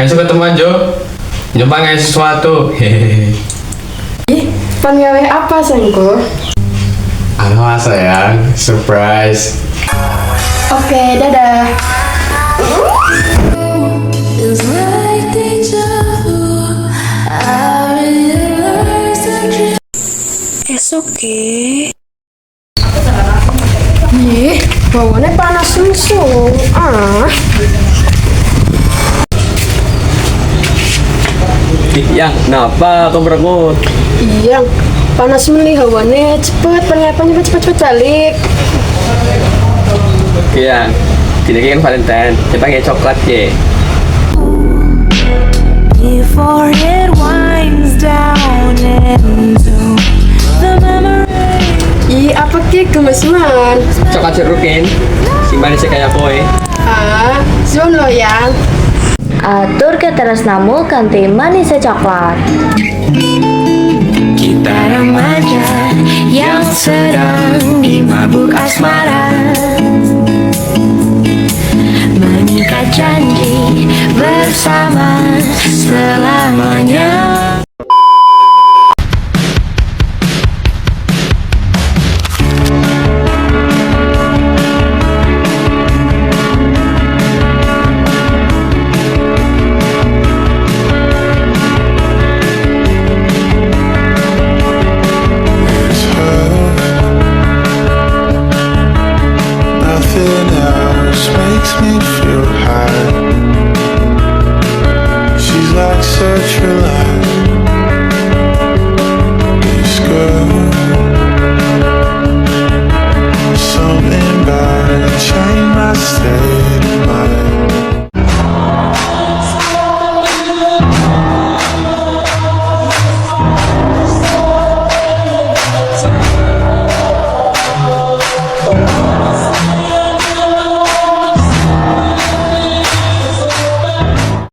Esok ketemuan Jo. Nyoba ngasih sesuatu. Hehehe. Ih, pan gawe apa sayangku? Halo sayang, surprise. Oke, dadah. Feels like deja vu. I realize I dream. Esok Ih, baunya panas langsung. Yang, kenapa kau berengut? Iya, panas meli hawane. Cepet, pengen cepet balik. Yang, tidak kan Valentine, kita pakai coklat ya. Before it winds down into the memory. Ih, apa ki gemes-man? Coklat cerukin, si manisnya kayak kue. Zon lo yang. atur keteresnamu kanthi manisnya coklat. Kita remaja yang sedang dimabuk asmara, mengikat janji bersama selamanya.